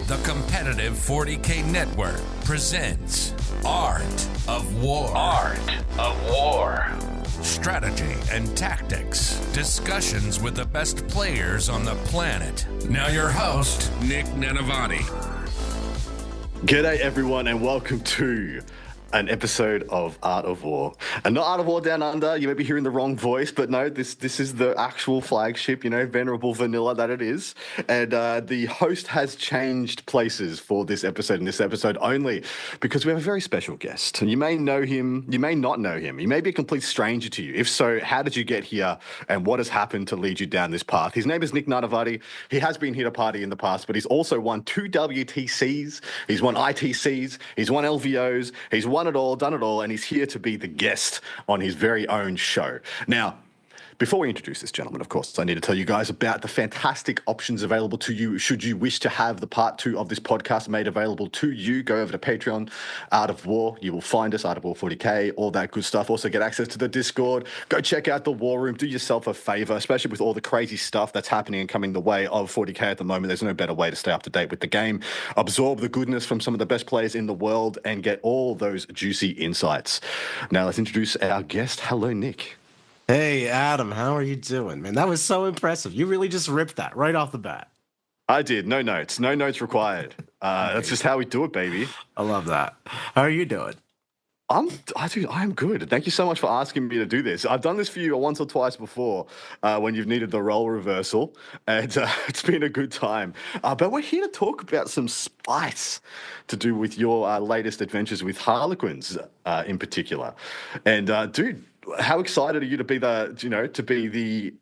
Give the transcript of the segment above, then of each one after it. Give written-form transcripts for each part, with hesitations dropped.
The competitive 40K network presents Art of War. Art of War. Strategy and tactics. Discussions with the best players on the planet. Now your host, Nick Nanavati. G'day everyone and welcome to an episode of Art of War. And not Art of War Down Under, you may be hearing the wrong voice, but no, this is the actual flagship, venerable vanilla that it is. And the host has changed places for this episode, and this episode only, because we have a very special guest. And you may know him, you may not know him, he may be a complete stranger to you. If so, how did you get here and what has happened to lead you down this path? His name is Nick Nanavati. He has been here to party in the past, but he's also won 2 WTCs, he's won ITCs, he's won LVOs, he's won it all, done it all, and he's here to be the guest on his very own show. Now, before we introduce this gentleman, of course, I need to tell you guys about the fantastic options available to you should you wish to have the part 2 of this podcast made available to you. Go over to Patreon, Art of War. You will find us, Art of War 40K, all that good stuff. Also get access to the Discord. Go check out the War Room. Do yourself a favor, especially with all the crazy stuff that's happening and coming the way of 40K at the moment. There's no better way to stay up to date with the game. Absorb the goodness from some of the best players in the world and get all those juicy insights. Now let's introduce our guest. Hello, Nick. Hey, Adam, how are you doing, man? That was so impressive. You really just ripped that right off the bat. I did. No notes required. That's just how we do it, baby. I love that. How are you doing? I am good. Thank you so much for asking me to do this. I've done this for you once or twice before when you've needed the role reversal, and it's been a good time. But we're here to talk about some spice to do with your latest adventures with Harlequins in particular. And dude, how excited are you to be the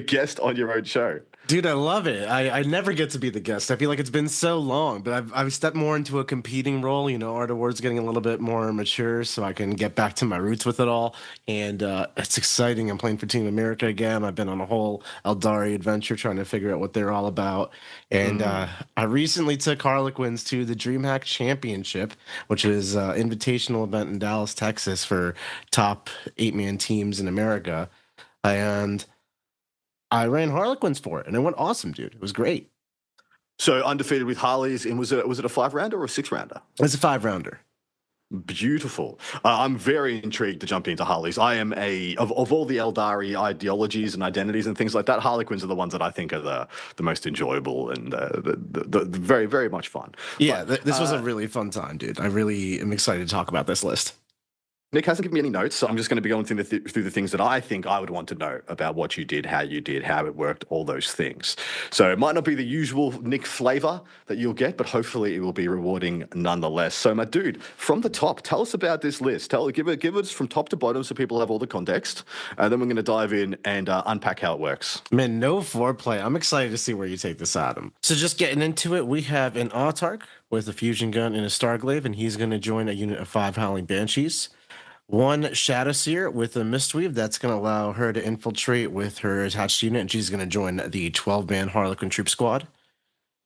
guest on your own show? Dude, I love it. I never get to be the guest. I feel like it's been so long, but I've stepped more into a competing role. Art of War's getting a little bit more mature, so I can get back to my roots with it all. And it's exciting. I'm playing for Team America again. I've been on a whole Aeldari adventure trying to figure out what they're all about. And I recently took Harlequins to the Dreamhack Championship, which is an invitational event in Dallas, Texas for top 8-man teams in America. And I ran Harlequins for it, and it went awesome, dude. It was great. So undefeated with Harleys, and was it a 5-rounder or a 6-rounder? It's a 5-rounder. Beautiful. I'm very intrigued to jump into Harleys. I am of all the Aeldari ideologies and identities and things like that, Harlequins are the ones that I think are the most enjoyable and the very, very much fun. Yeah, this was a really fun time, dude. I really am excited to talk about this list. Nick hasn't given me any notes, so I'm just going to be going through the things that I think I would want to know about what you did, how it worked, all those things. So it might not be the usual Nick flavor that you'll get, but hopefully it will be rewarding nonetheless. So my dude, from the top, tell us about this list. Give us from top to bottom so people have all the context, and then we're going to dive in and unpack how it works. Man, no foreplay. I'm excited to see where you take this, Adam. So just getting into it, we have an Autarch with a fusion gun and a star glaive, and he's going to join a unit of 5 Howling Banshees. 1 Shadowseer with a Mistweave. That's going to allow her to infiltrate with her attached unit, and she's going to join the 12-man Harlequin troop squad.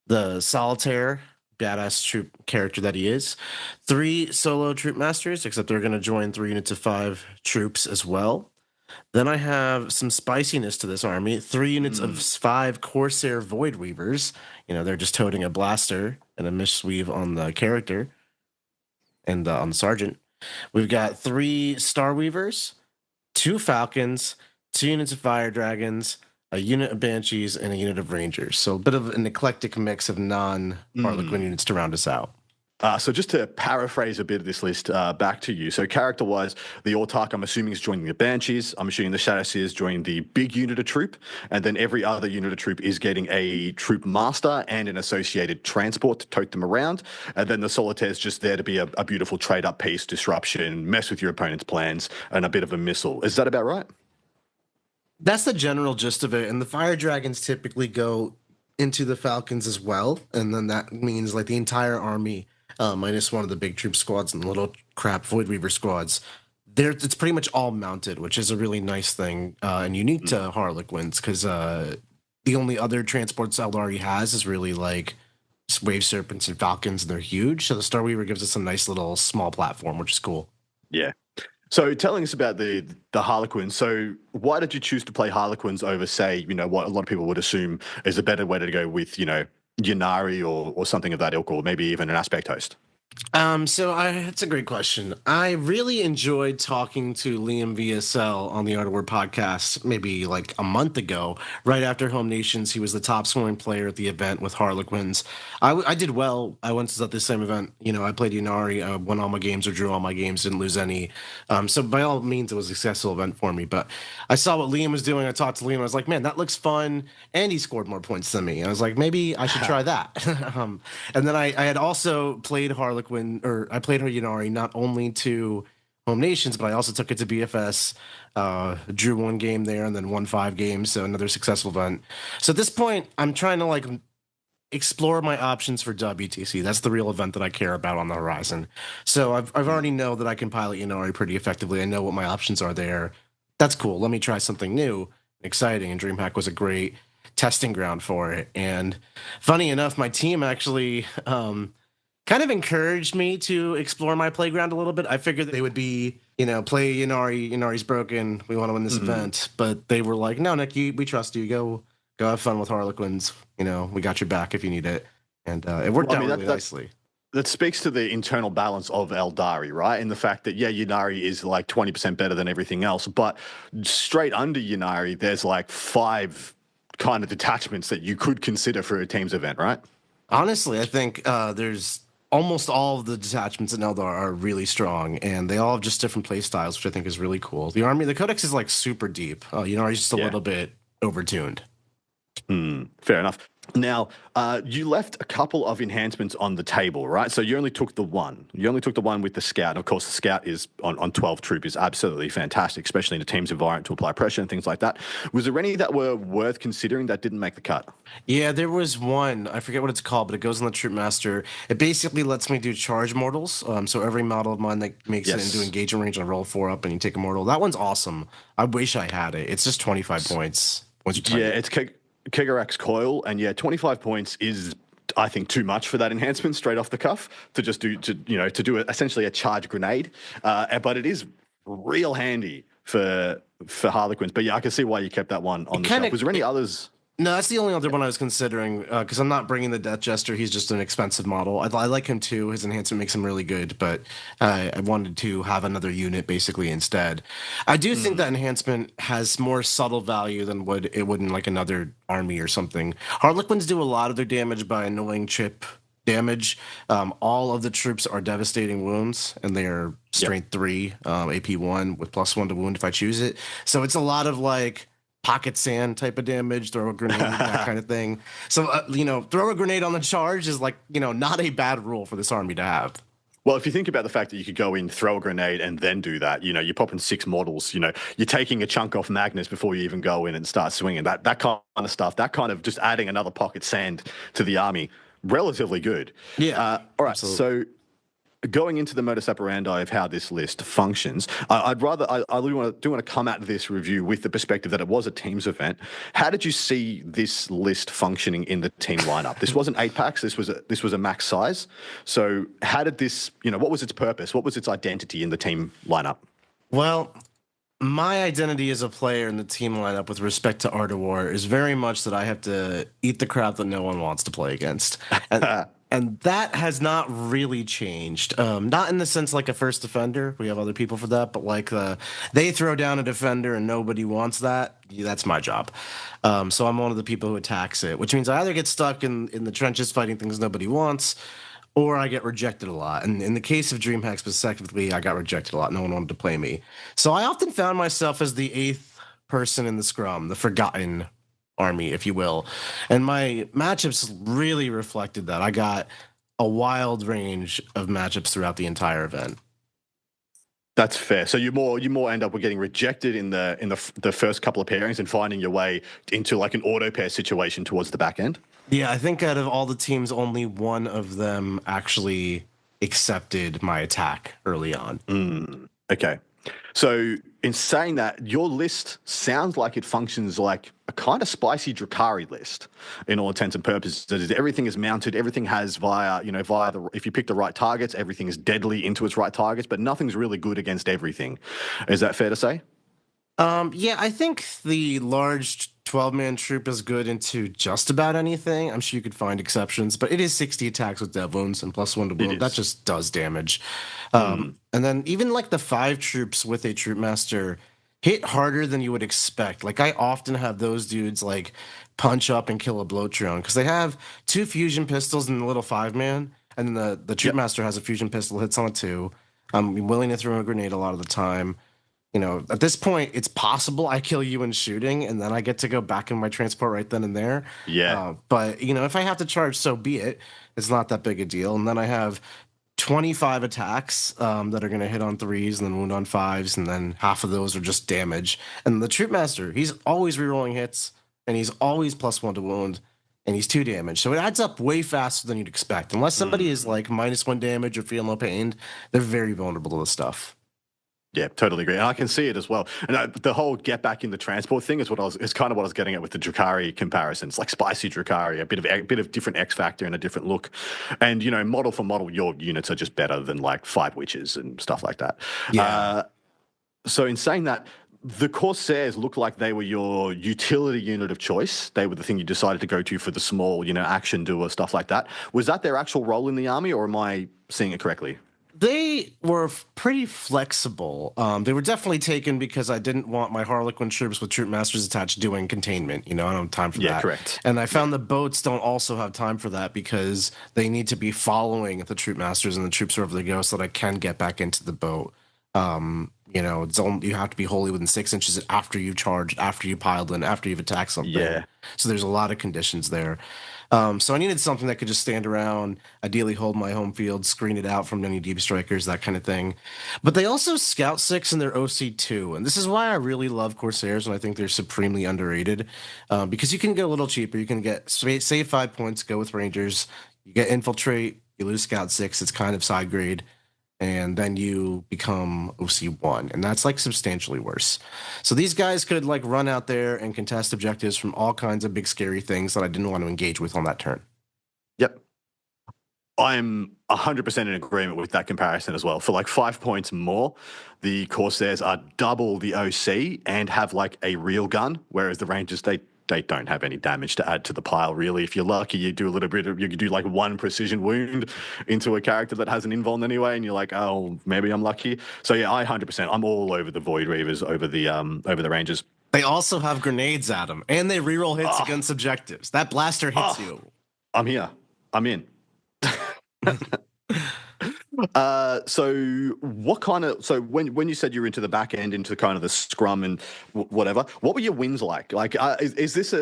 The Solitaire, badass troop character that he is. 3 solo Troupe Masters, except they're going to join 3 units of 5 troops as well. Then I have some spiciness to this army. 3 units of 5 Corsair Voidreavers. They're just toting a blaster and a Mistweave on the character and on the sergeant. We've got 3 Star Weavers, 2 Falcons, 2 units of Fire Dragons, a unit of Banshees, and a unit of Rangers. So a bit of an eclectic mix of non-Harlequin units to round us out. So just to paraphrase a bit of this list back to you. So character-wise, the Autarch, I'm assuming, is joining the Banshees. I'm assuming the Shadowseer is joining the big unit of troop. And then every other unit of troop is getting a Troupe Master and an associated transport to tote them around. And then the Solitaire is just there to be a beautiful trade-up piece, disruption, mess with your opponent's plans, and a bit of a missile. Is that about right? That's the general gist of it. And the Fire Dragons typically go into the Falcons as well. And then that means the entire army, minus one of the big troop squads and the little crap Voidreaver squads, it's pretty much all mounted, which is a really nice thing and unique to Harlequins, because the only other transports Aeldari has is really Wave Serpents and Falcons, and they're huge. So the Star Weaver gives us a nice little small platform, which is cool. Yeah. So telling us about the Harlequins, so why did you choose to play Harlequins over, say, what a lot of people would assume is a better way to go with, Yunari or something of that ilk, or maybe even an aspect host? That's a great question. I really enjoyed talking to Liam VSL on the Art of War podcast maybe like a month ago, right after Home Nations. He was the top scoring player at the event with Harlequins. I did well. I went to the same event. I played Yunari, won all my games or drew all my games, didn't lose any. So by all means, it was a successful event for me. But I saw what Liam was doing. I talked to Liam. I was like, man, that looks fun. And he scored more points than me. I was like, maybe I should try that. And then I had also played Harlequin, or I played her Yunari not only to Home Nations, but I also took it to BFS, drew one game there, and then won 5 games, so another successful event. So at this point, I'm trying to like explore my options for WTC. That's the real event that I care about on the horizon. So I've already know that I can pilot Yunari pretty effectively. I know what my options are there. That's cool. Let me try something new, exciting, and DreamHack was a great testing ground for it. And funny enough, my team actually kind of encouraged me to explore my playground a little bit. I figured they would be, play Yunari. Yunari's broken. We want to win this event. But they were like, no, Nick, we trust you. Go have fun with Harlequins. We got your back if you need it. And it worked out really nicely. That speaks to the internal balance of Aeldari, right? And the fact that, Yunari is like 20% better than everything else. But straight under Yunari, there's like 5 kind of detachments that you could consider for a team's event, right? Honestly, I think there's almost all of the detachments in Eldar are really strong, and they all have just different play styles, which I think is really cool. The Codex is like super deep. Yunari's just a little bit overtuned. Fair enough. Now, you left a couple of enhancements on the table, right? So you only took the one. You only took the one with the Scout. And of course, the Scout is on 12 Troop is absolutely fantastic, especially in a team's environment to apply pressure and things like that. Was there any that were worth considering that didn't make the cut? Yeah, there was one. I forget what it's called, but it goes on the Troupe Master. It basically lets me do charge mortals. So every model of mine that makes it into engagement range, I roll 4 up and you take a mortal. That one's awesome. I wish I had it. It's just 25 points. It's Kegarak's Coil, and 25 points is, I think, too much for that enhancement straight off the cuff to just do essentially a charge grenade. But it is real handy for Harlequins. But I can see why you kept that one on the shelf. Was there any others? No, that's the only other one I was considering, because I'm not bringing the Death Jester. He's just an expensive model. I like him too. His enhancement makes him really good, but I wanted to have another unit basically instead. I do think that enhancement has more subtle value than it would in like another army or something. Harlequins do a lot of their damage by annoying chip damage. All of the troops are devastating wounds, and they are strength 3, AP 1 with +1 to wound if I choose it. So it's a lot of like pocket sand type of damage, throw a grenade, that kind of thing. So, throw a grenade on the charge is like, not a bad rule for this army to have. Well, if you think about the fact that you could go in, throw a grenade, and then do that, you're popping 6 models, you're taking a chunk off Magnus before you even go in and start swinging. That kind of stuff, that kind of just adding another pocket sand to the army, relatively good. Yeah. All right, absolutely. so going into the modus operandi of how this list functions, I do want to come at this review with the perspective that it was a teams event. How did you see this list functioning in the team lineup? This wasn't 8 packs. This was a max size. So how did this? What was its purpose? What was its identity in the team lineup? Well, my identity as a player in the team lineup with respect to Art of War is very much that I have to eat the crap that no one wants to play against. And that has not really changed. Not in the sense like a first defender. We have other people for that. But like they throw down a defender and nobody wants that. That's my job. So I'm one of the people who attacks it, which means I either get stuck in the trenches fighting things nobody wants, or I get rejected a lot. And in the case of Dreamhack specifically, I got rejected a lot. No one wanted to play me. So I often found myself as the 8th person in the scrum, the forgotten army, if you will. And my matchups really reflected that. I got a wild range of matchups throughout the entire event. That's fair. So you more end up with getting rejected in the first couple of pairings and finding your way into like an auto pair situation towards the back end. Yeah, I think out of all the teams, only one of them actually accepted my attack early on. Okay. So in saying that, your list sounds like it functions like a kind of spicy Drukhari list in all intents and purposes. Everything is mounted, everything has if you pick the right targets, everything is deadly into its right targets, but nothing's really good against everything. Is that fair to say? Yeah, I think the large 12-man troop is good into just about anything. I'm sure you could find exceptions, but it is 60 attacks with dev wounds and +1 to wound. That just does damage. And then even like the 5 troops with a Troupe Master hit harder than you would expect. Like I often have those dudes like punch up and kill a Bloatrion because they have 2 fusion pistols and the little 5-man, and then the Troupe Master has a fusion pistol, hits on a 2. I'm willing to throw a grenade a lot of the time. You know, at this point, it's possible I kill you in shooting, and then I get to go back in my transport right then and there. Yeah. But, you know, if I have to charge, so be it. It's not that big a deal. And then I have 25 attacks that are going to hit on 3s and then wound on 5s, and then half of those are just damage. And the Troupe Master, he's always rerolling hits, and he's always +1 to wound, and he's 2 damage. So it adds up way faster than you'd expect. Unless somebody is like -1 damage or feel no pain, they're very vulnerable to this stuff. Yeah, totally agree. And I can see it as well. And the whole get back in the transport thing is kind of what I was getting at with the Drukhari comparisons, like spicy Drukhari, a bit of different X factor and a different look. And, you know, model for model, your units are just better than like 5 witches and stuff like that. Yeah. So in saying that, the Corsairs look like they were your utility unit of choice. They were the thing you decided to go to for the small, you know, action doer, stuff like that. Was that their actual role in the army, or am I seeing it correctly? They were pretty flexible. They were definitely taken because I didn't want my Harlequin troops with Troupe Masters attached doing containment. You know, I don't have time for that. Yeah, correct. And I found the boats don't also have time for that because they need to be following the Troupe Masters and the troops wherever they go so that I can get back into the boat. You know, you have to be wholly within 6 inches after you charged, after you piled in, after you've attacked something. Yeah. So there's a lot of conditions there. So I needed something that could just stand around, ideally hold my home field, screen it out from any deep strikers, that kind of thing. But they also scout 6 in their OC2, and this is why I really love Corsairs, and I think they're supremely underrated. Because you can get a little cheaper. You can get save 5 points, go with Rangers. You get infiltrate, you lose scout 6. It's kind of side grade. And then you become OC1, and that's like substantially worse. So these guys could like run out there and contest objectives from all kinds of big scary things that I didn't want to engage with on that turn. Yep. I'm 100% in agreement with that comparison as well. For like 5 points more, the Corsairs are double the OC and have like a real gun, whereas the Rangers, they don't have any damage to add to the pile, really. If you're lucky, you do a little bit of, you could do like 1 precision wound into a character that has an invuln anyway, and you're like, oh, maybe I'm lucky. So yeah, I 100%, I'm all over the Voidreavers over the Rangers. They also have grenades, Adam, and they reroll hits against objectives. That blaster hits you. I'm here. I'm in. So what kind of, so when you said you're into the back end, into kind of the scrum and whatever, what were your wins like? Like, is this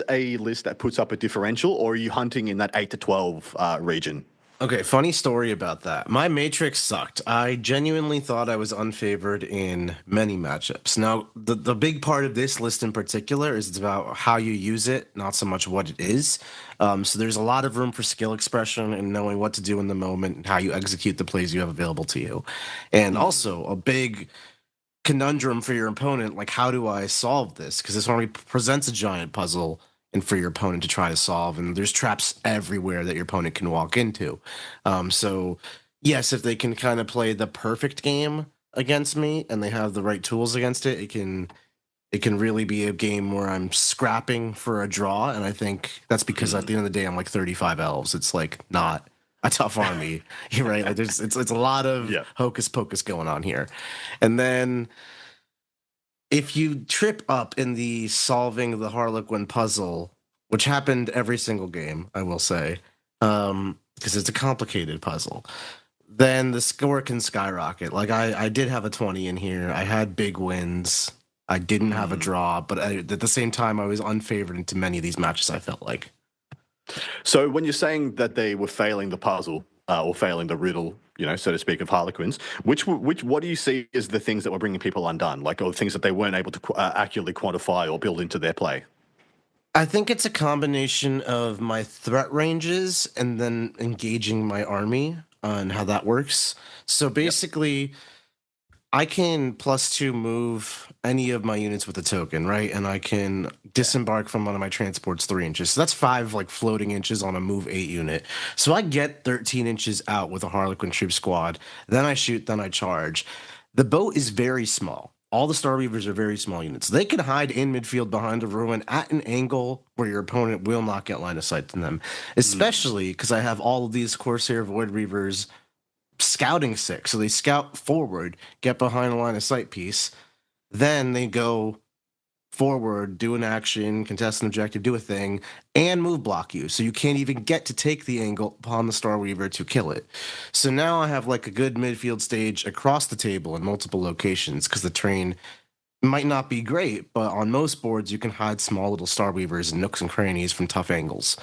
a list that puts up a differential, or are you hunting in that 8 to 12 region? Okay, funny story about that. My Matrix sucked. I genuinely thought I was unfavored in many matchups. Now, the big part of this list in particular is it's about how you use it, not so much what it is. So there's a lot of room for skill expression and knowing what to do in the moment and how you execute the plays you have available to you. And also a big conundrum for your opponent, like how do I solve this? Because this already presents a giant puzzle and for your opponent to try to solve, and there's traps everywhere that your opponent can walk into. So yes, if they can kind of play the perfect game against me and they have the right tools against it, it can really be a game where I'm scrapping for a draw. And I think that's because at the end of the day, I'm like 35 elves. It's like not a tough army, right? Like it's a lot of hocus pocus going on here. And then if you trip up in the solving the Harlequin puzzle, which happened every single game, I will say, because it's a complicated puzzle, then the score can skyrocket. Like I did have a 20 in here. I had big wins. I didn't have a draw, but at the same time, I was unfavored into many of these matches, I felt like. So when you're saying that they were failing the puzzle, or failing the riddle, you know, so to speak, of Harlequins, what do you see as the things that were bringing people undone, like, or things that they weren't able to accurately quantify or build into their play? I think it's a combination of my threat ranges and then engaging my army on how that works. So basically, I can +2 move any of my units with a token, right? And I can disembark from one of my transports 3 inches. So that's 5 like floating inches on a move 8 unit. So I get 13 inches out with a Harlequin troop squad. Then I shoot, then I charge. The boat is very small. all the Starweavers are very small units. They can hide in midfield behind a ruin at an angle where your opponent will not get line of sight to them, especially because I have all of these Corsair Voidreavers scouting 6. So they scout forward, get behind a line of sight piece, then they go forward, do an action, contest an objective, do a thing, and move block you. So you can't even get to take the angle upon the Starweaver to kill it. So now I have like a good midfield stage across the table in multiple locations because the terrain might not be great, but on most boards you can hide small little Starweavers in nooks and crannies from tough angles.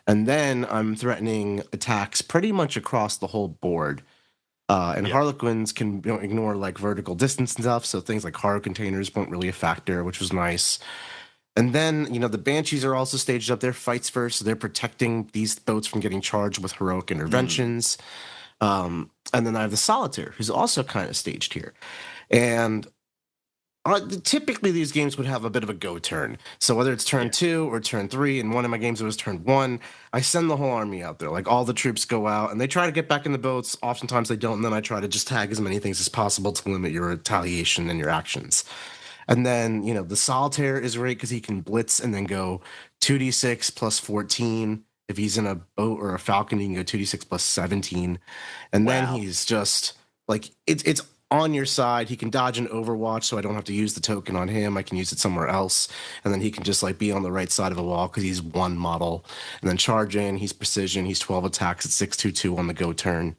And then I'm threatening attacks pretty much across the whole board. Harlequins can ignore like vertical distance and stuff, so things like horror containers weren't really a factor, which was nice. And then, the Banshees are also staged up. They're fights first, so they're protecting these boats from getting charged with heroic interventions. And then I have the Solitaire, who's also kind of staged here. And typically these games would have a bit of a go turn. So whether it's turn 2 or turn 3, in one of my games it was turn 1, I send the whole army out there. Like all the troops go out and they try to get back in the boats. Oftentimes they don't, and then I try to just tag as many things as possible to limit your retaliation and your actions. And then, the Solitaire is great because he can blitz and then go 2d6 plus 14. If he's in a boat or a falcon, he can go 2d6 plus 17. And then he's just like, it's on your side. He can dodge an Overwatch, so I don't have to use the token on him. I can use it somewhere else. And then he can just like be on the right side of a wall because he's one model. And then charge in, he's precision, he's 12 attacks at 6/2/2 on the go turn.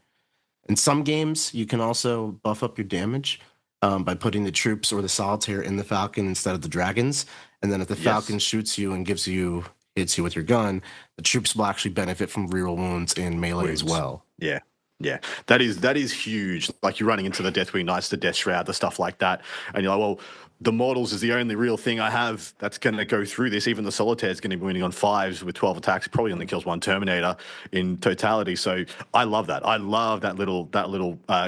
In some games, you can also buff up your damage by putting the troops or the Solitaire in the Falcon instead of the dragons. And then if the Falcon shoots you and hits you with your gun, the troops will actually benefit from reroll wounds and melee as well. Yeah. Yeah, that is huge. Like you're running into the Deathwing Knights, the Death Shroud, the stuff like that. And you're like, well, the models is the only real thing I have that's going to go through this. Even the Solitaire is going to be winning on 5s with 12 attacks. It probably only kills one Terminator in totality. So I love that. I love that little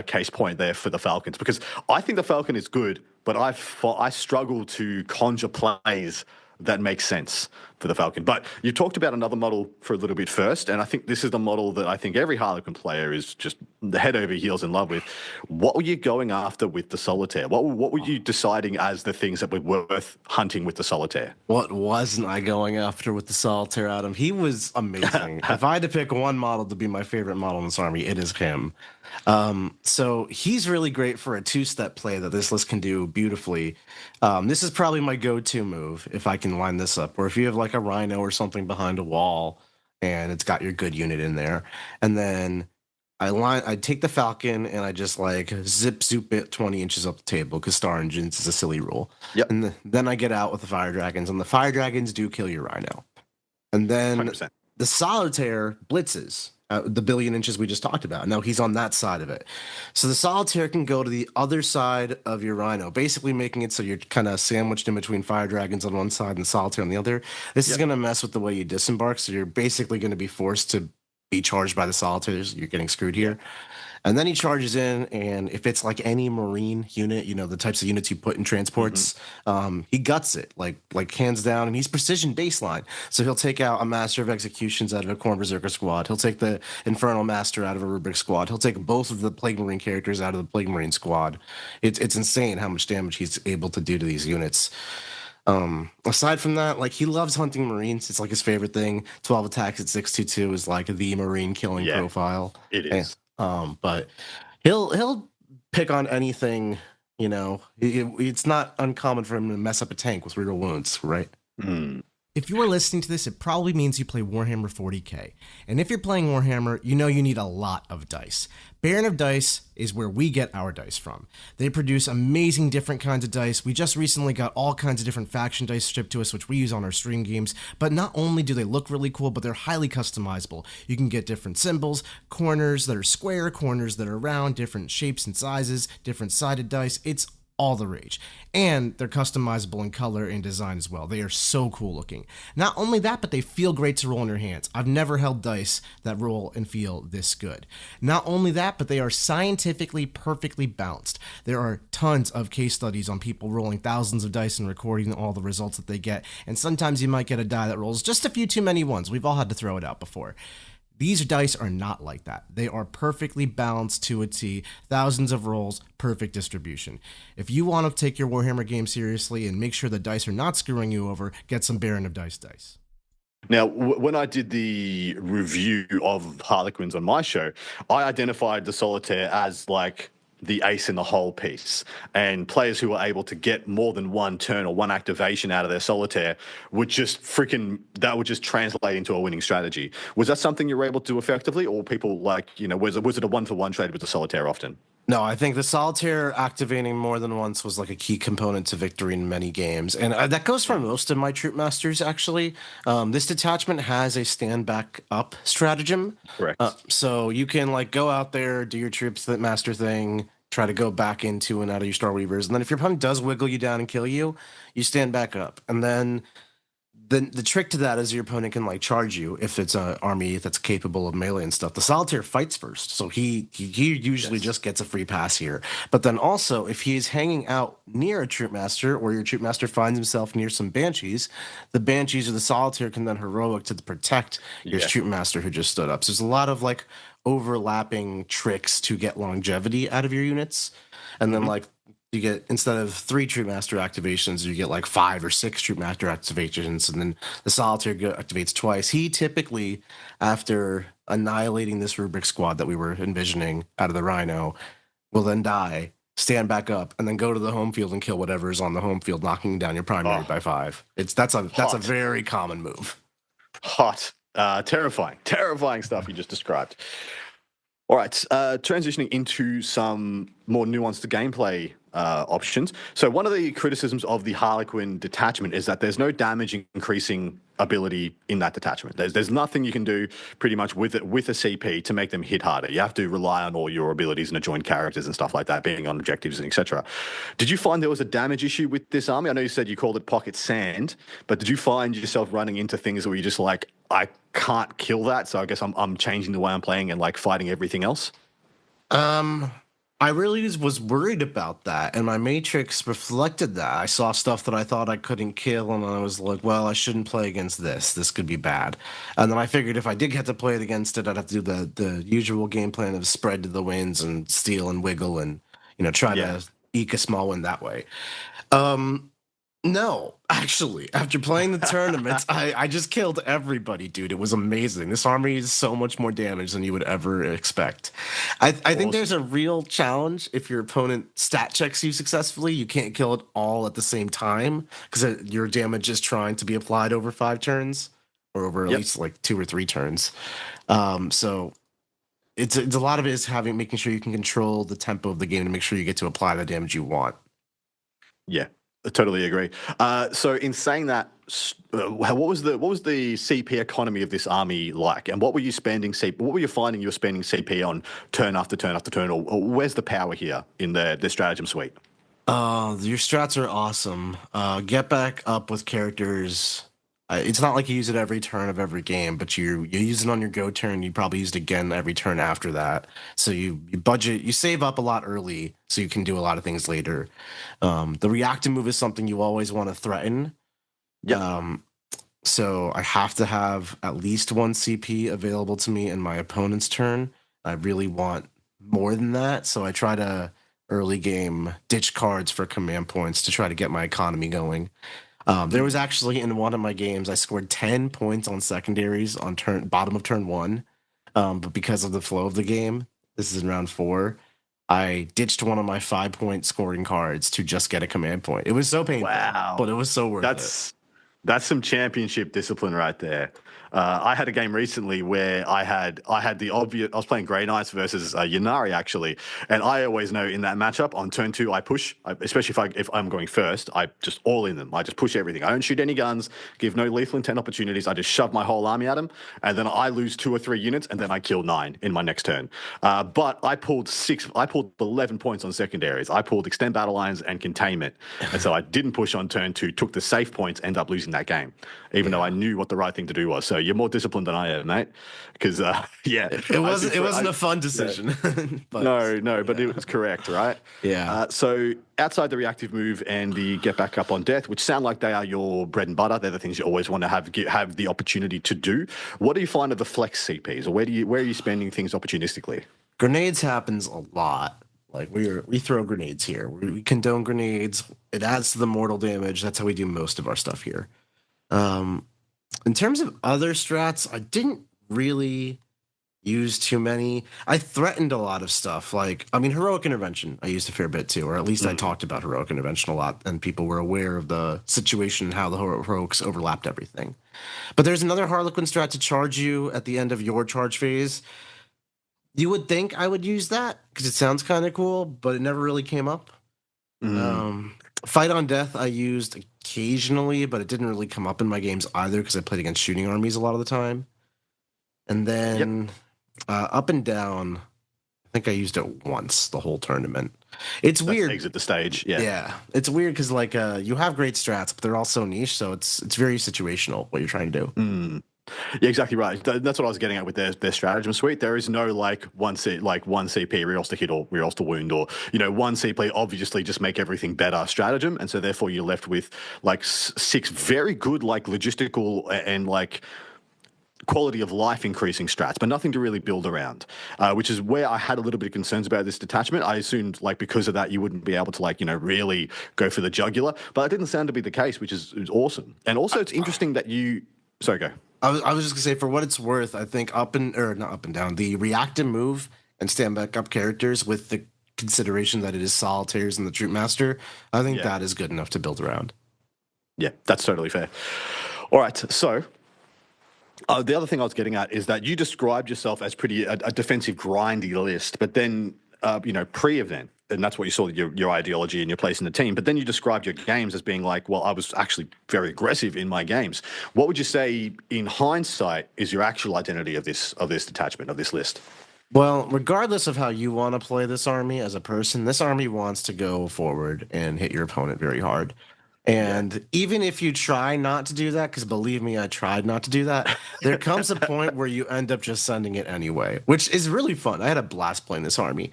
case point there for the Falcons, because I think the Falcon is good, but I struggle to conjure plays that makes sense for the Falcon. But you talked about another model for a little bit first, and I think this is the model that I think every Harlequin player is just the head over heels in love with. What were you going after with the Solitaire? What were you deciding as the things that were worth hunting with the Solitaire? What wasn't I going after with the Solitaire, Adam? He was amazing. If I had to pick one model to be my favorite model in this army, it is him. So he's really great for a 2-step play that this list can do beautifully. This is probably my go-to move if I can line this up, or if you have like a Rhino or something behind a wall and it's got your good unit in there. And then I take the Falcon and I just like zoop it 20 inches up the table because Star Engines is a silly rule. Yep. And then I get out with the Fire Dragons, and the Fire Dragons do kill your Rhino. And then 100%. The Solitaire blitzes the billion inches we just talked about. Now he's on that side of it. So the Solitaire can go to the other side of your Rhino, basically making it so you're kind of sandwiched in between Fire Dragons on one side and Solitaire on the other. This is going to mess with the way you disembark, so you're basically going to be forced to be charged by the Solitaires. You're getting screwed here. And then he charges in, and if it's like any Marine unit, the types of units you put in transports, he guts it, like hands down, and he's precision baseline. So he'll take out a Master of Executions out of a Khorne Berserker squad. He'll take the Infernal Master out of a Rubric squad. He'll take both of the Plague Marine characters out of the Plague Marine squad. It's insane how much damage he's able to do to these units. Aside from that, like he loves hunting Marines. It's like his favorite thing. 12 attacks at 6/2/2 is like the Marine killing profile. It is. But he'll pick on anything, it's not uncommon for him to mess up a tank with reroll wounds, right? If you are listening to this, it probably means you play Warhammer 40k. And if you're playing Warhammer, you know you need a lot of dice. Baron of Dice is where we get our dice from. They produce amazing different kinds of dice. We just recently got all kinds of different faction dice shipped to us, which we use on our stream games. But not only do they look really cool, but they're highly customizable. You can get different symbols, corners that are square, corners that are round, different shapes and sizes, different sided dice. It's all the rage. And they're customizable in color and design as well. They are so cool looking. Not only that, but they feel great to roll in your hands. I've never held dice that roll and feel this good. Not only that, but they are scientifically perfectly balanced. There are tons of case studies on people rolling thousands of dice and recording all the results that they get. And sometimes you might get a die that rolls just a few too many ones. We've all had to throw it out before. These dice are not like that. They are perfectly balanced to a T, thousands of rolls, perfect distribution. If you want to take your Warhammer game seriously and make sure the dice are not screwing you over, get some Baron of dice. Now, when I did the review of Harlequins on my show, I identified the Solitaire as like the ace in the whole piece. And players who were able to get more than one turn or one activation out of their Solitaire would just that would just translate into a winning strategy. Was that something you were able to do effectively, or people like, was it a one-for-one trade with the Solitaire often? No, I think the Solitaire activating more than once was like a key component to victory in many games. And that goes for most of my Troupe Masters, actually. This detachment has a stand back up stratagem. Correct. So you can like go out there, do your Troupe Master thing, try to go back into and out of your Star Weavers. And then if your opponent does wiggle you down and kill you, you stand back up. And then the trick to that is your opponent can like charge you if it's an army that's capable of melee and stuff. The Solitaire fights first, so he usually just gets a free pass here. But then also, if he is hanging out near a Troupe Master, or your Troupe Master finds himself near some Banshees, the Banshees or the Solitaire can then heroic to protect your Troupe Master who just stood up. So there's a lot of like overlapping tricks to get longevity out of your units, and then like you get, instead of 3 Troupe Master activations, you get like 5 or 6 Troupe Master activations, and then the Solitaire activates twice. He typically, after annihilating this Rubric squad that we were envisioning out of the Rhino, will then die, stand back up, and then go to the home field and kill whatever is on the home field, knocking down your primary by 5. That's a very common move. Hot. Terrifying stuff you just described. All right, transitioning into some more nuanced gameplay options. So one of the criticisms of the Harlequin detachment is that there's no damage increasing ability in that detachment. There's nothing you can do pretty much with a CP to make them hit harder. You have to rely on all your abilities and adjoined characters and stuff like that, being on objectives and etc. Did you find there was a damage issue with this army? I know you said you called it pocket sand, but did you find yourself running into things where you're just like, I can't kill that, so I guess I'm changing the way I'm playing and like fighting everything else? I really was worried about that, and my matrix reflected that. I saw stuff that I thought I couldn't kill, and I was like, well, I shouldn't play against this. This could be bad. And then I figured if I did get to play it against it, I'd have to do the usual game plan of spread to the winds and steal and wiggle and, try to eke a small win that way. No, actually, after playing the tournament, I just killed everybody, dude. It was amazing. This army is so much more damage than you would ever expect. I think there's a real challenge if your opponent stat checks you successfully. You can't kill it all at the same time because your damage is trying to be applied over 5 turns or over at least like 2 or 3 turns. So it's a lot of it is making sure you can control the tempo of the game to make sure you get to apply the damage you want. Yeah. I totally agree. So in saying that, what was the CP economy of this army like, and what were you spending What were you finding you were spending CP on turn after turn after turn, or where's the power here in the stratagem suite? Your strats are awesome. Get back up with characters. It's not like you use it every turn of every game, but you use it on your go turn. You probably use it again every turn after that. So you save up a lot early so you can do a lot of things later. The reactive move is something you always want to threaten. So I have to have at least 1 CP available to me in my opponent's turn. I really want more than that, so I try to early game ditch cards for command points to try to get my economy going. There was actually in one of my games, I scored 10 points on secondaries on bottom of turn 1. But because of the flow of the game, this is in round 4, I ditched one of my 5-point scoring cards to just get a command point. It was so painful, but it was so worth it. That's some championship discipline right there. I had a game recently where I had the obvious. I was playing Grey Knights versus Ynnari actually, and I always know in that matchup on turn 2 I push, especially if I'm going first. I just all in them. I just push everything. I don't shoot any guns, give no lethal intent opportunities. I just shove my whole army at them, and then I lose 2 or 3 units, and then I kill 9 in my next turn. But I pulled 11 points on secondaries. I pulled extend battle lines and containment, and so I didn't push on turn 2. Took the safe points, end up losing that game, even though I knew what the right thing to do was. So you're more disciplined than I am, mate. Because yeah, It wasn't a fun decision. But, no, but it was correct, right? Yeah. So outside the reactive move and the get back up on death, which sound like they are your bread and butter, they're the things you always want to have the opportunity to do. What do you find of the flex CPs, or where are you spending things opportunistically? Grenades happens a lot. Like we throw grenades here. We condone grenades. It adds to the mortal damage. That's how we do most of our stuff here. In terms of other strats, I didn't really use too many. I threatened a lot of stuff. Like, I mean, heroic intervention, I used a fair bit too, or at least I talked about heroic intervention a lot, and people were aware of the situation and how the heroics overlapped everything. But there's another Harlequin strat to charge you at the end of your charge phase. You would think I would use that because it sounds kind of cool, but it never really came up. Fight on Death I used occasionally, but it didn't really come up in my games either because I played against shooting armies a lot of the time. And then Up and Down, I think I used it once the whole tournament. It's weird. Exit the stage. Yeah, it's weird because like you have great strats, but they're all so niche, so it's very situational what you're trying to do. Yeah, exactly right. That's what I was getting at with their stratagem suite. There is no like one CP rerolls to hit or rerolls to wound, or one CP obviously just make everything better stratagem, and so therefore you're left with like 6 very good like logistical and like quality of life increasing strats, but nothing to really build around, which is where I had a little bit of concerns about this detachment. I assumed like because of that you wouldn't be able to like really go for the jugular, but it didn't sound to be the case, which is awesome. And also it's interesting that you. Sorry, go. I was just gonna say, for what it's worth, I think not up and down, the reactive move and stand back up characters with the consideration that it is Solitaires and the Troupe Master, I think that is good enough to build around. Yeah, that's totally fair. All right, so the other thing I was getting at is that you described yourself as a defensive grindy list, but then pre-event, and that's what you saw your ideology and your place in the team. But then you described your games as being like, well, I was actually very aggressive in my games. What would you say, in hindsight, is your actual identity of this detachment, of this list? Well, regardless of how you want to play this army as a person, this army wants to go forward and hit your opponent very hard. And even if you try not to do that, because believe me, I tried not to do that, there comes a point where you end up just sending it anyway, which is really fun. I had a blast playing this army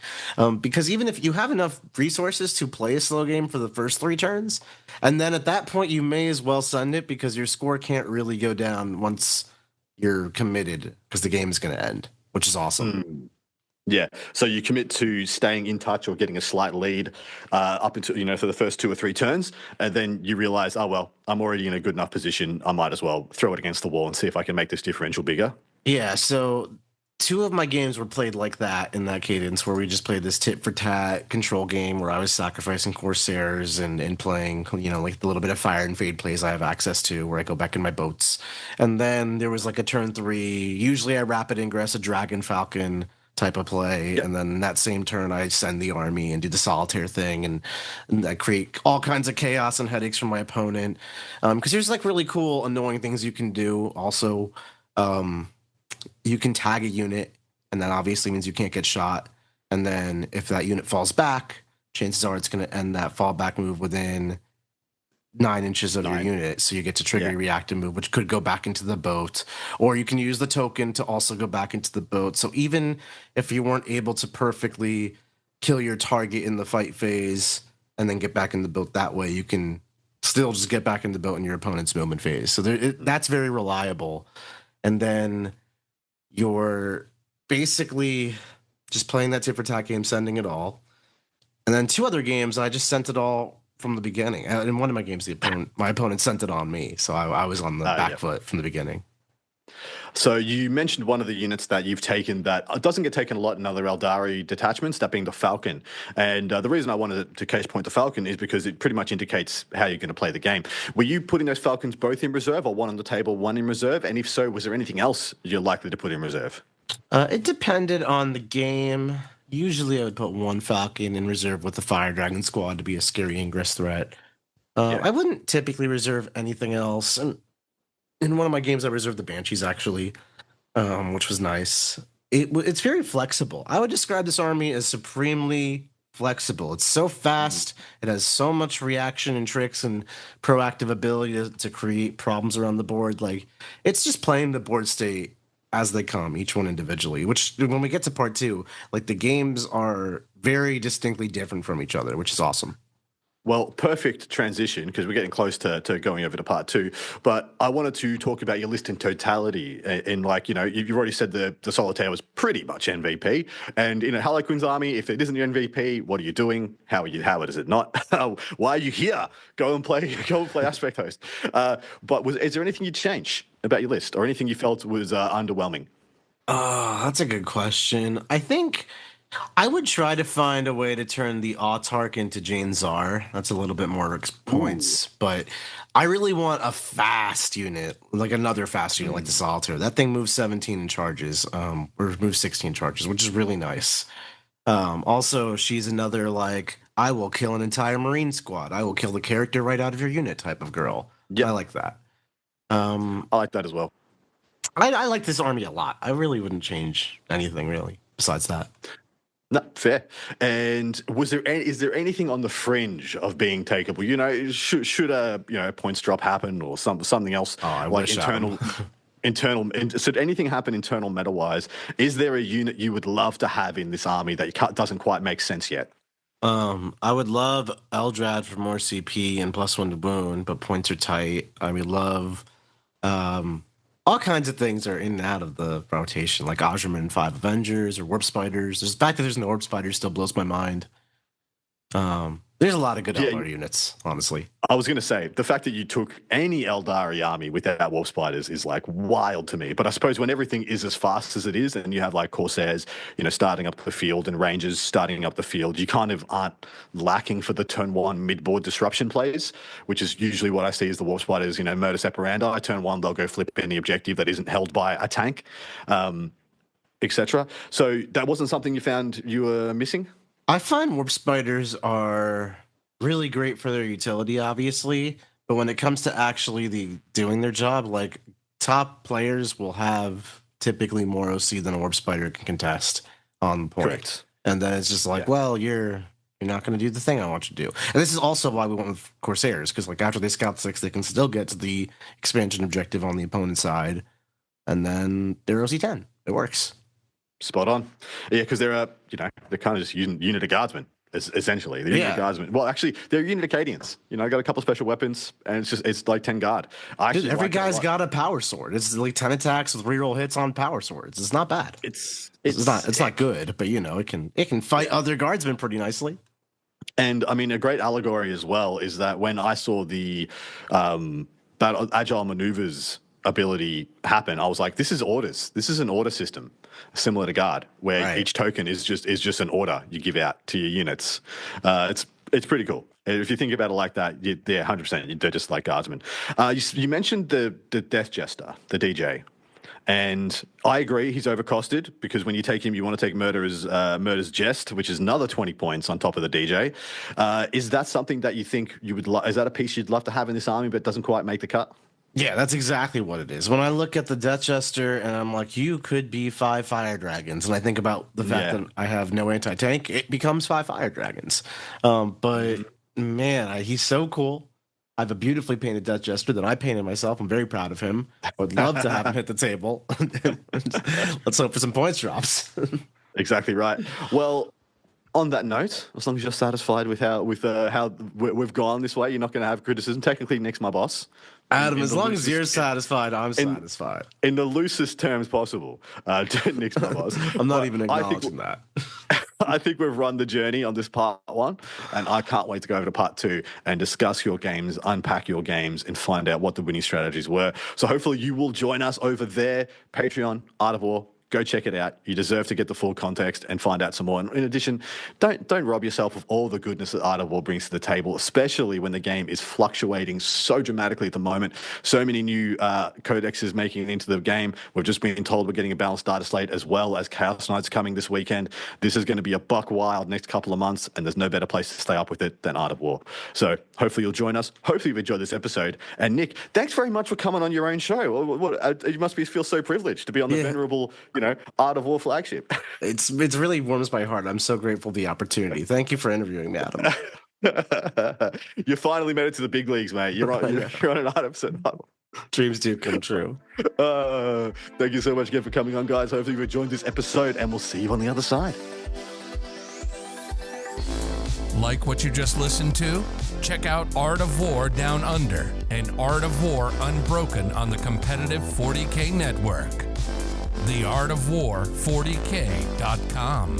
because even if you have enough resources to play a slow game for the first 3 turns, and then at that point you may as well send it because your score can't really go down once you're committed because the game is going to end, which is awesome. Yeah, so you commit to staying in touch or getting a slight lead up until, for the first 2 or 3 turns, and then you realize, oh, well, I'm already in a good enough position. I might as well throw it against the wall and see if I can make this differential bigger. Yeah, so 2 of my games were played like that in that cadence where we just played this tit-for-tat control game where I was sacrificing Corsairs and playing, like the little bit of fire and fade plays I have access to where I go back in my boats. And then there was like a turn 3. Usually I rapid ingress a Dragon Falcon type of play, and then that same turn I send the army and do the Solitaire thing, and I create all kinds of chaos and headaches for my opponent, because there's like really cool annoying things you can do. Also, you can tag a unit, and that obviously means you can't get shot, and then if that unit falls back, chances are it's going to end that fallback move within 9 inches of your unit, so you get to trigger a reactive move, which could go back into the boat, or you can use the token to also go back into the boat. So even if you weren't able to perfectly kill your target in the fight phase and then get back in the boat that way, you can still just get back in the boat in your opponent's movement phase. So that's very reliable. And then you're basically just playing that tit-for-tat game, sending it all. And then 2 other games, I just sent it all from the beginning. In one of my games, my opponent sent it on me, so I was on the back foot from the beginning. So you mentioned one of the units that you've taken that doesn't get taken a lot in other Aeldari detachments, that being the Falcon. And the reason I wanted to case point the Falcon is because it pretty much indicates how you're going to play the game. Were you putting those Falcons both in reserve, or one on the table, one in reserve? And if so, was there anything else you're likely to put in reserve? It depended on the game. Usually I would put one Falcon in reserve with the Fire Dragon Squad to be a scary ingress threat. I wouldn't typically reserve anything else. And in one of my games, I reserved the Banshees, actually, which was nice. It's very flexible. I would describe this army as supremely flexible. It's so fast. It has so much reaction and tricks and proactive ability to create problems around the board. Like, it's just playing the board state as they come, each one individually, which when we get to part 2, like, the games are very distinctly different from each other, which is awesome. Well, perfect transition because we're getting close to going over to part 2. But I wanted to talk about your list in totality. In like, you've already said the Solitaire was pretty much MVP. And in a Harlequins army, if it isn't your MVP, what are you doing? How is it not? Why are you here? Go and play Aspect Host. But is there anything you'd change about your list or anything you felt was underwhelming? That's a good question. I think I would try to find a way to turn the Autarch into Jane Czar. That's a little bit more points, but I really want a fast unit, like another fast unit like the Solitaire. That thing moves 17 in charges, or moves 16 charges, which is really nice. Also, she's another, like, I will kill an entire Marine squad. I will kill the character right out of your unit type of girl. Yeah, I like that. I like that as well. I like this army a lot. I really wouldn't change anything, really, besides that. No, fair. And is there anything on the fringe of being takeable? Should a points drop happen or something else like should anything happen internal meta wise? Is there a unit you would love to have in this army that doesn't quite make sense yet? I would love Eldrad for more CP and +1 to wound, but points are tight. I would love all kinds of things are in and out of the rotation, like Ajurman 5 Avengers or Warp Spiders. The fact that there's no Warp Spiders still blows my mind. There's a lot of good Eldari units, honestly. I was going to say, the fact that you took any Eldari army without Warp Spiders is, like, wild to me. But I suppose when everything is as fast as it is, and you have, like, Corsairs, starting up the field and Rangers starting up the field, you kind of aren't lacking for the turn 1 mid-board disruption plays, which is usually what I see as the Warp Spiders, modus operandi. Turn 1, they'll go flip any objective that isn't held by a tank, etc. So that wasn't something you found you were missing? I find Warp Spiders are really great for their utility, obviously, but when it comes to actually doing their job, like, top players will have typically more OC than a Warp Spider can contest on point. Correct. And then it's just like, well, you're not going to do the thing I want you to do. And this is also why we went with Corsairs, because, like, after they scout 6, they can still get to the expansion objective on the opponent's side, and then they're OC 10. It works. Spot on. Yeah, because they're kind of just unit of guardsmen, essentially. They're unit of guardsmen. Well, actually, they're unit of Cadians. Got a couple of special weapons, and it's like 10 guard. Dude, every guy's got a power sword. It's like 10 attacks with reroll hits on power swords. It's not bad. It's not good, but it can fight other guardsmen pretty nicely. And I mean, a great allegory as well is that when I saw the that agile maneuvers ability happen, I was like, this is orders. This is an order system similar to guard, where each token is just an order you give out to your units. It's pretty cool. If you think about it like that, they're 100%. They're just like guardsmen. You mentioned the Death Jester, the DJ. And I agree, he's overcosted because when you take him, you want to take Murder's Jest, which is another 20 points on top of the DJ. Is that something that you think you would is that a piece you'd love to have in this army but doesn't quite make the cut? Yeah, that's exactly what it is. When I look at the Death Jester and I'm like, you could be 5 Fire Dragons, and I think about the fact that I have no anti-tank, it becomes 5 Fire Dragons. But man, he's so cool. I have a beautifully painted Death Jester that I painted myself. I'm very proud of him. I would love to have him hit the table. Let's hope for some points drops. Exactly right. Well, on that note, as long as you're satisfied with how we've gone this way, you're not going to have criticism. Technically, Nick's my boss. Adam, as long as you're satisfied, I'm satisfied. In the loosest terms possible. Nick's my boss. I'm not even acknowledging that. I think we've run the journey on this part 1, and I can't wait to go over to part 2 and discuss your games, unpack your games, and find out what the winning strategies were. So hopefully you will join us over there. Patreon, Art of War. Go check it out. You deserve to get the full context and find out some more. And in addition, don't rob yourself of all the goodness that Art of War brings to the table, especially when the game is fluctuating so dramatically at the moment. So many new codexes making it into the game. We've just been told we're getting a balanced data slate as well as Chaos Knights coming this weekend. This is going to be a buck wild next couple of months, and there's no better place to stay up with it than Art of War. So hopefully you'll join us. Hopefully you've enjoyed this episode. And Nick, thanks very much for coming on your own show. You must feel so privileged to be on the venerable Art of War flagship. It's really warms my heart. I'm so grateful for the opportunity. Thank you for interviewing me, Adam. You finally made it to the big leagues, mate. You're on an item set. Dreams do come true. Thank you so much again for coming on, guys. Hopefully you enjoyed this episode, and we'll see you on the other side. Like what you just listened to? Check out Art of War Down Under and Art of War Unbroken on the competitive 40K network. The Art of War 40K.com.